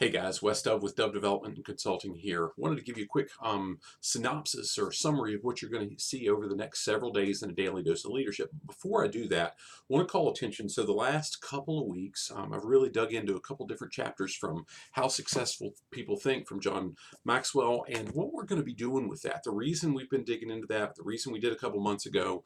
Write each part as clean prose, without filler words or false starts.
Hey guys, Wes Dove with Dove Development and Consulting here. Wanted to give you a quick synopsis or summary of what you're going to see over the next several days in a daily dose of leadership. Before I do that, I want to call attention. So the last couple of weeks, I've really dug into a couple different chapters from How Successful People Think from John Maxwell, and what we're going to be doing with that. The reason we've been digging into that, the reason we did a couple months ago,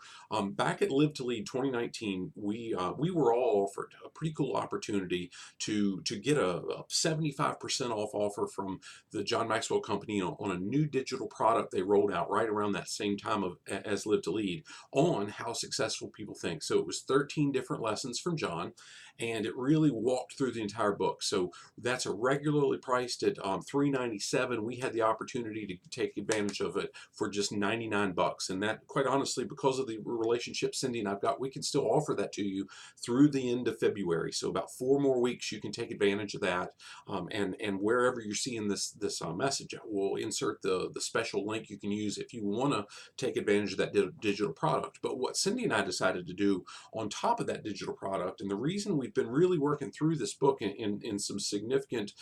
back at Live to Lead 2019, we were all offered a pretty cool opportunity to get a 75% off offer from the John Maxwell Company on a new digital product they rolled out right around that same time as Live to Lead on how successful people think. So it was 13 different lessons from John, and it really walked through the entire book. So that's a regularly priced at $397. We had the opportunity to take advantage of it for just 99 bucks, and that, quite honestly, because of the relationship Cindy and I've got, we can still offer that to you through the end of February. So about 4 more weeks you can take advantage of that, and wherever you're seeing this message, we'll insert the special link you can use if you want to take advantage of that digital product. But what Cindy and I decided to do on top of that digital product, and the reason we've been really working through this book in some significant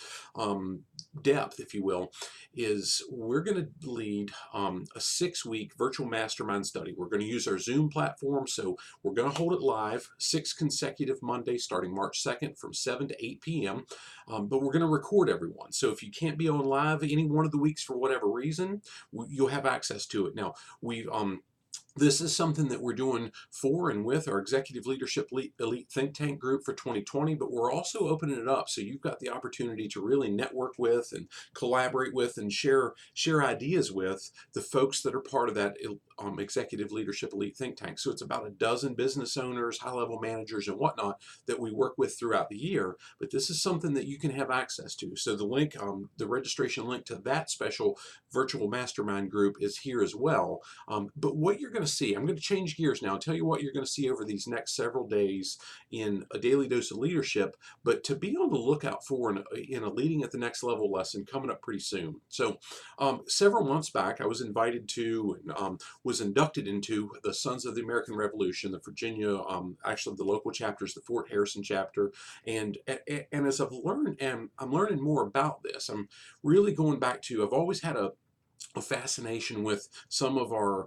depth, if you will, is we're going to lead a 6-week virtual mastermind study. We're going to use our Zoom platform, so we're going to hold it live 6 consecutive Mondays starting March 2nd from 7 to 8 p.m. But we're going to record everyone. So if you can't be on live any one of the weeks for whatever reason, you'll have access to it. Now, this is something that we're doing for and with our Executive Leadership Elite Think Tank group for 2020, but we're also opening it up so you've got the opportunity to really network with and collaborate with and share ideas with the folks that are part of that Executive Leadership Elite Think Tank. So it's about a dozen business owners, high-level managers, and whatnot that we work with throughout the year, but this is something that you can have access to. So the link, the registration link to that special virtual mastermind group is here as well. But what you're going to see, I'm going to change gears now and tell you what you're going to see over these next several days in a daily dose of leadership, but to be on the lookout for in a Leading at the Next Level lesson coming up pretty soon. So several months back, I was invited to, was inducted into the Sons of the American Revolution, the Virginia, actually the local chapters, the Fort Harrison chapter, and as I've learned, and I'm learning more about this, I'm really going back to, I've always had a fascination with some of our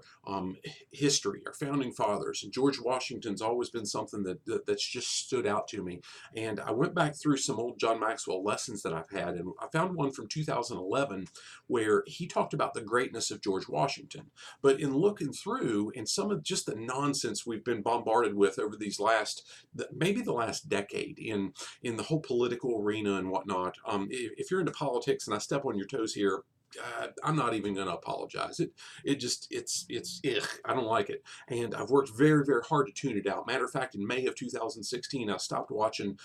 history, our founding fathers, and George Washington's always been something that's just stood out to me. And I went back through some old John Maxwell lessons that I've had, and I found one from 2011 where he talked about the greatness of George Washington. But in looking through and some of just the nonsense we've been bombarded with over these maybe the last decade in the whole political arena and whatnot, if you're into politics, and I step on your toes here, I'm not even going to apologize. It's I don't like it, and I've worked very, very hard to tune it out. Matter of fact, in May of 2016, I stopped watching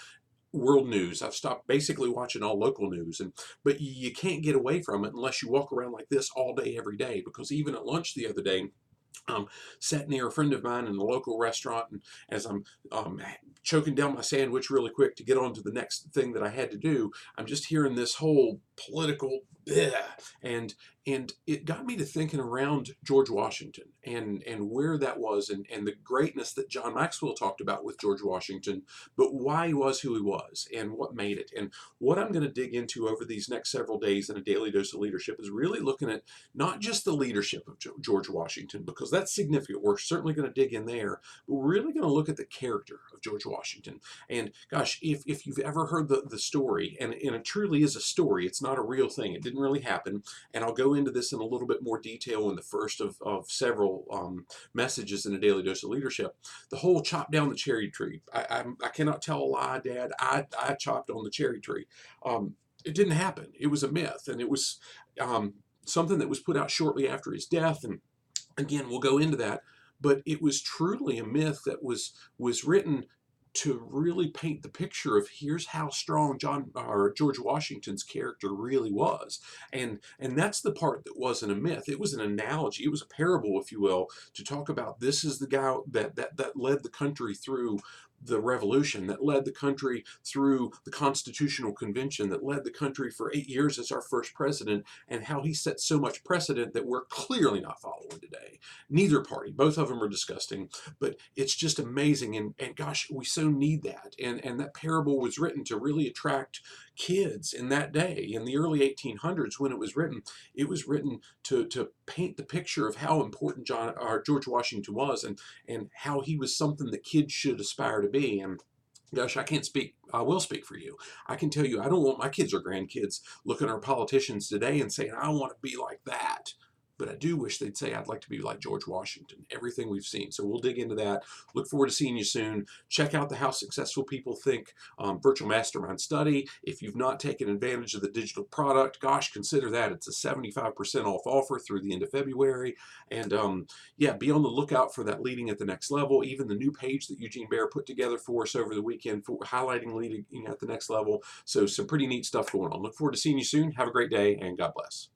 world news. I've stopped basically watching all local news, but you can't get away from it unless you walk around like this all day, every day. Because even at lunch the other day, sat near a friend of mine in a local restaurant, and as I'm choking down my sandwich really quick to get on to the next thing that I had to do, I'm just hearing this whole political bleh, and it got me to thinking around George Washington and where that was, and the greatness that John Maxwell talked about with George Washington, but why he was who he was and what made it. And what I'm going to dig into over these next several days in a daily dose of leadership is really looking at not just the leadership of George Washington, because that's significant. We're certainly going to dig in there, but we're really going to look at the character of George Washington. And gosh, if you've ever heard the story, and it truly is a story, it's not a real thing, it didn't really happen, and I'll go into this in a little bit more detail in the first of several messages in a daily dose of leadership. The whole chop down the cherry tree. I cannot tell a lie, Dad. I chopped on the cherry tree. It didn't happen. It was a myth, and it was something that was put out shortly after his death. And again, we'll go into that, but it was truly a myth that was written to really paint the picture of here's how strong George Washington's character really was, and that's the part that wasn't a myth. It was an analogy. It was a parable, if you will, to talk about this is the guy that led the country through the revolution, that led the country through the Constitutional Convention, that led the country for 8 years as our first president, and how he set so much precedent that we're clearly not following today. Neither party, both of them are disgusting, but it's just amazing. And gosh, we so need that. And that parable was written to really attract kids in that day. In the early 1800s, when it was written to paint the picture of how important George Washington was, and how he was something that kids should aspire to be. And gosh, I can't speak, I will speak for you. I can tell you, I don't want my kids or grandkids looking at our politicians today and saying, I want to be like that. But I do wish they'd say, I'd like to be like George Washington, everything we've seen. So we'll dig into that. Look forward to seeing you soon. Check out the How Successful People Think virtual mastermind study. If you've not taken advantage of the digital product, gosh, consider that. It's a 75% off offer through the end of February. And yeah, be on the lookout for that Leading at the Next Level. Even the new page that Eugene Bear put together for us over the weekend for highlighting Leading at the Next Level. So some pretty neat stuff going on. Look forward to seeing you soon. Have a great day, and God bless.